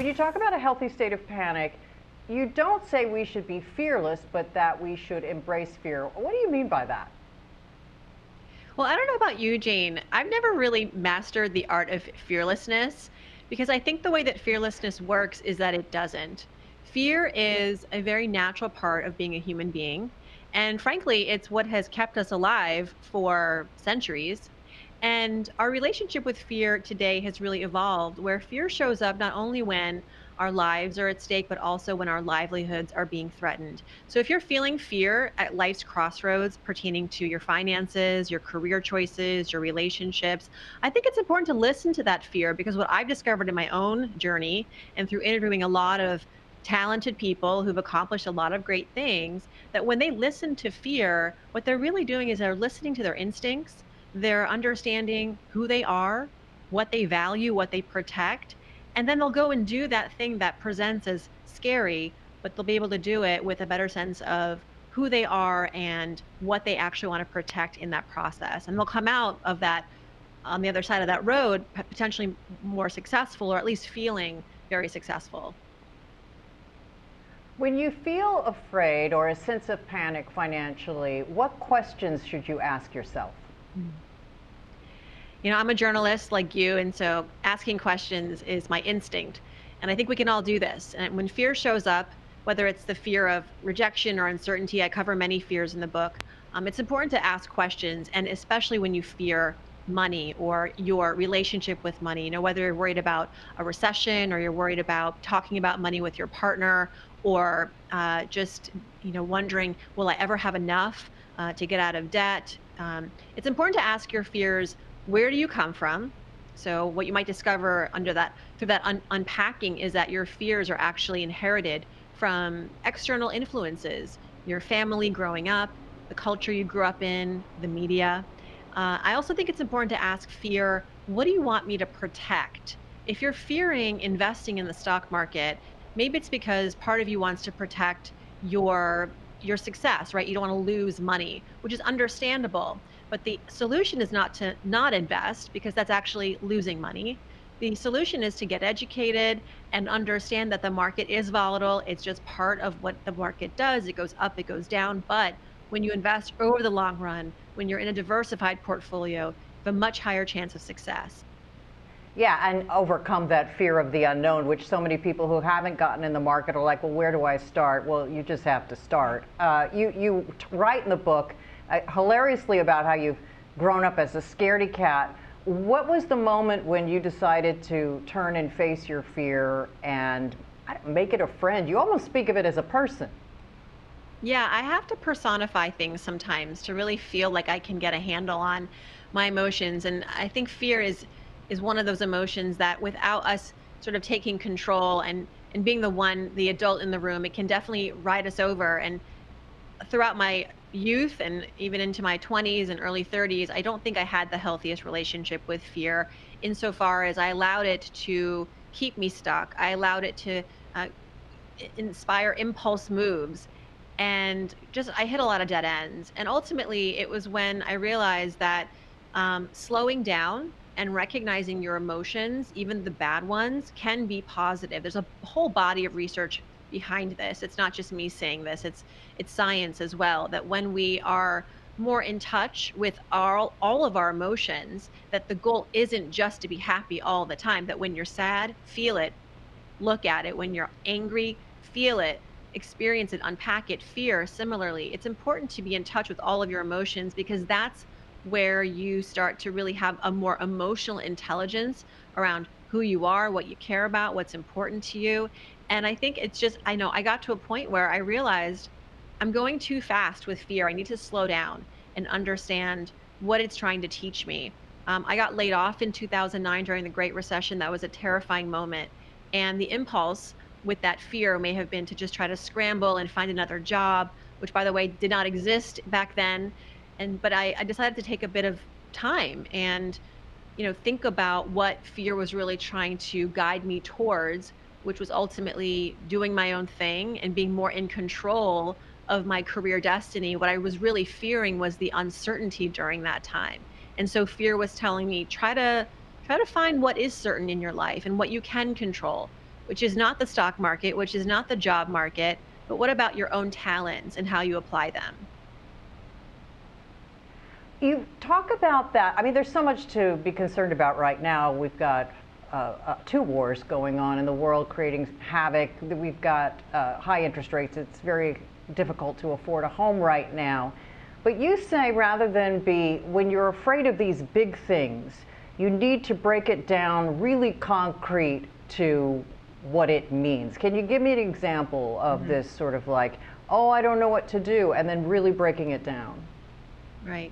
When you talk about a healthy state of panic, you don't say we should be fearless, but that we should embrace fear. What do you mean by that? Well, I don't know about you, Jane. I've never really mastered the art of fearlessness because I think the way that fearlessness works is that it doesn't. Fear is a very natural part of being a human being. And frankly, it's what has kept us alive for centuries. And our relationship with fear today has really evolved, where fear shows up not only when our lives are at stake, but also when our livelihoods are being threatened. So if you're feeling fear at life's crossroads pertaining to your finances, your career choices, your relationships, I think it's important to listen to that fear because what I've discovered in my own journey and through interviewing a lot of talented people who've accomplished a lot of great things, that when they listen to fear, what they're really doing is they're listening to their instincts, they're understanding who they are, what they value, what they protect, and then they'll go and do that thing that presents as scary, but they'll be able to do it with a better sense of who they are and what they actually want to protect in that process. And they'll come out of that on the other side of that road, potentially more successful or at least feeling very successful. When you feel afraid or a sense of panic financially, what questions should you ask yourself? Mm. I'm a journalist like you, and so asking questions is my instinct. And I think we can all do this. And when fear shows up, whether it's the fear of rejection or uncertainty, I cover many fears in the book. It's important to ask questions, and especially when you fear money or your relationship with money, whether you're worried about a recession or you're worried about talking about money with your partner or just, wondering, will I ever have enough to get out of debt? It's important to ask your fears, where do you come from? So what you might discover under that through that unpacking is that your fears are actually inherited from external influences, your family growing up, the culture you grew up in, the media. I also think it's important to ask fear, what do you want me to protect? If you're fearing investing in the stock market, maybe it's because part of you wants to protect your success, right? You don't want to lose money, which is understandable. But the solution is not to not invest because that's actually losing money. The solution is to get educated and understand that the market is volatile. It's just part of what the market does. It goes up, it goes down. But when you invest over the long run, when you're in a diversified portfolio, you have a much higher chance of success. Yeah, and overcome that fear of the unknown, which so many people who haven't gotten in the market are like, well, where do I start? Well, you just have to start. You write in the book hilariously about how you've grown up as a scaredy cat. What was the moment when you decided to turn and face your fear and make it a friend? You almost speak of it as a person. Yeah, I have to personify things sometimes to really feel like I can get a handle on my emotions. And I think fear is one of those emotions that without us sort of taking control and being the adult in the room, it can definitely ride us over. And throughout my youth and even into my 20s and early 30s, I don't think I had the healthiest relationship with fear insofar as I allowed it to keep me stuck. I allowed it to uh, inspire impulse moves. And just, I hit a lot of dead ends. And ultimately, it was when I realized that slowing down and recognizing your emotions, even the bad ones, can be positive. There's a whole body of research behind this. It's not just me saying this. It's science as well, that when we are more in touch with all of our emotions, that the goal isn't just to be happy all the time, that when you're sad, feel it, look at it. When you're angry, feel it, experience it, unpack it. Fear, similarly, it's important to be in touch with all of your emotions because that's where you start to really have a more emotional intelligence around who you are, what you care about, what's important to you. And I think it's just, I know I got to a point where I realized I'm going too fast with fear. I need to slow down and understand what it's trying to teach me. I got laid off in 2009 during the Great Recession. That was a terrifying moment. And the impulse with that fear may have been to just try to scramble and find another job, which, by the way, did not exist back then. But I decided to take a bit of time and think about what fear was really trying to guide me towards, which was ultimately doing my own thing and being more in control of my career destiny. What I was really fearing was the uncertainty during that time. And so fear was telling me, try to find what is certain in your life and what you can control. which is not the stock market, which is not the job market, but what about your own talents and how you apply them? You talk about that. I mean, there's so much to be concerned about right now. We've got two wars going on in the world, creating havoc. We've got high interest rates. It's very difficult to afford a home right now. But you say rather than when you're afraid of these big things, you need to break it down really concrete to what it means. Can you give me an example of this sort of like, oh, I don't know what to do, and then really breaking it down? Right.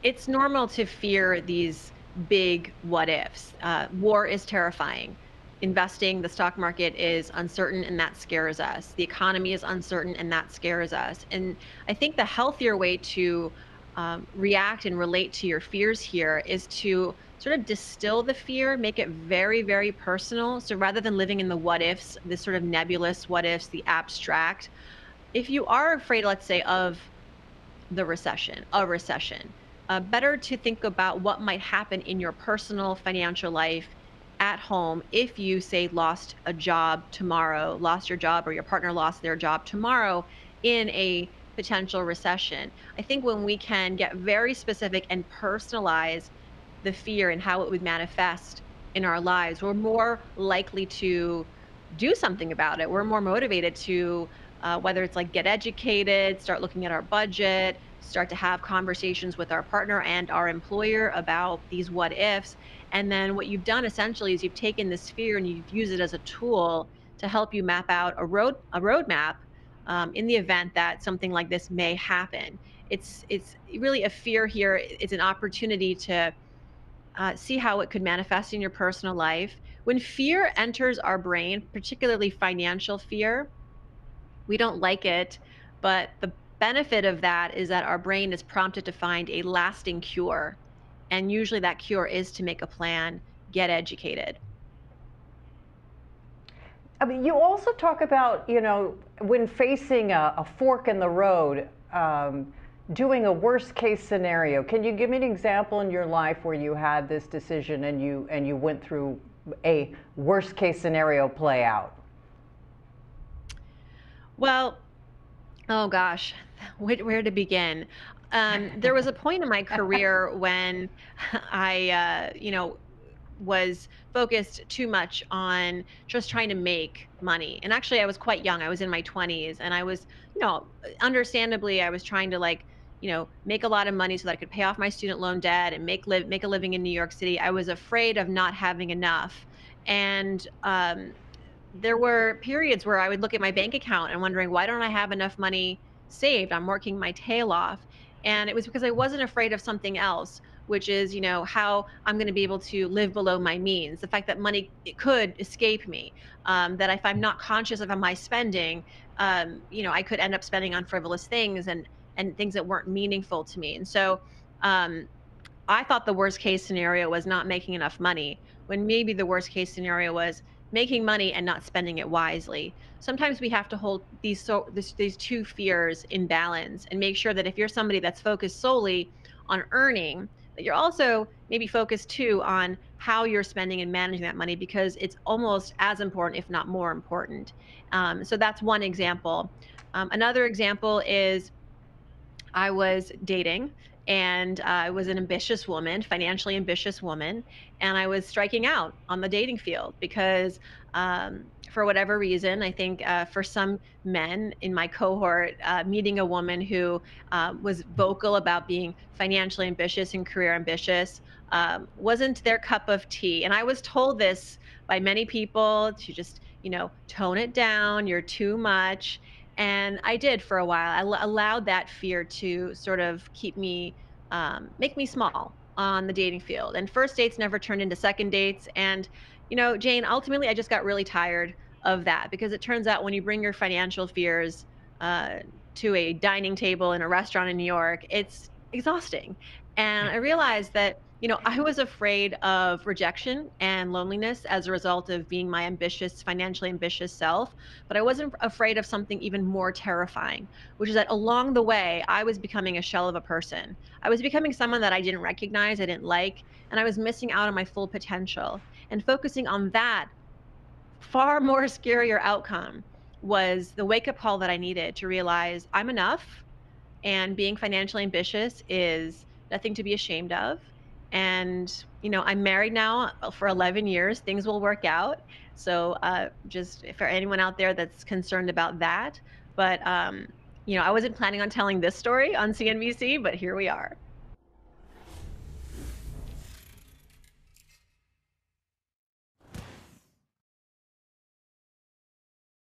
It's normal to fear these big what ifs. War is terrifying. Investing, the stock market is uncertain and that scares us. The economy is uncertain and that scares us. And I think the healthier way to react and relate to your fears here is to sort of distill the fear, make it very, very personal. So rather than living in the what ifs, this sort of nebulous what ifs, the abstract, if you are afraid, let's say, of a recession, better to think about what might happen in your personal financial life at home if you, say, lost a job tomorrow, lost your job, or your partner lost their job tomorrow in a potential recession. I think when we can get very specific and personalize the fear and how it would manifest in our lives, we're more likely to do something about it. We're more motivated to, whether it's like get educated, start looking at our budget, start to have conversations with our partner and our employer about these what ifs. And then what you've done essentially is you've taken this fear and you've used it as a tool to help you map out a roadmap in the event that something like this may happen. It's really a fear here. It's an opportunity to see how it could manifest in your personal life. When fear enters our brain, particularly financial fear, we don't like it, but the benefit of that is that our brain is prompted to find a lasting cure. And usually that cure is to make a plan, get educated. I mean, you also talk about, when facing a fork in the road, doing a worst case scenario. Can you give me an example in your life where you had this decision and you went through a worst case scenario play out? Well, oh gosh, where to begin? There was a point in my career when I was focused too much on just trying to make money. And actually, I was quite young. I was in my 20s, and I was, understandably, I was trying to make a lot of money so that I could pay off my student loan debt and make a living in New York City. I was afraid of not having enough, and there were periods where I would look at my bank account and wondering, why don't I have enough money saved? I'm working my tail off. And it was because I wasn't afraid of something else, which is, how I'm going to be able to live below my means. The fact that money it could escape me, that if I'm not conscious of my spending, I could end up spending on frivolous things and things that weren't meaningful to me. And so um, I thought the worst case scenario was not making enough money, when maybe the worst case scenario was making money and not spending it wisely. Sometimes we have to hold these two fears in balance and make sure that if you're somebody that's focused solely on earning, that you're also maybe focused too on how you're spending and managing that money, because it's almost as important, if not more important. So that's one example. Another example is I was dating, and I was an ambitious woman, financially ambitious woman, and I was striking out on the dating field because, for whatever reason, I think for some men in my cohort, meeting a woman who was vocal about being financially ambitious and career ambitious wasn't their cup of tea. And I was told this by many people to just, tone it down, you're too much. And I did for a while. Allowed that fear to sort of keep me, make me small on the dating field. And first dates never turned into second dates. And, Jane, ultimately, I just got really tired of that, because it turns out when you bring your financial fears uh, to a dining table in a restaurant in New York, it's exhausting. And I realized that, I was afraid of rejection and loneliness as a result of being my ambitious, financially ambitious self. But I wasn't afraid of something even more terrifying, which is that along the way, I was becoming a shell of a person. I was becoming someone that I didn't recognize, I didn't like, and I was missing out on my full potential. And focusing on that far more scarier outcome was the wake up call that I needed to realize I'm enough, and being financially ambitious is nothing to be ashamed of. And, I'm married now for 11 years. Things will work out. So, just for anyone out there that's concerned about that. But, I wasn't planning on telling this story on CNBC, but here we are.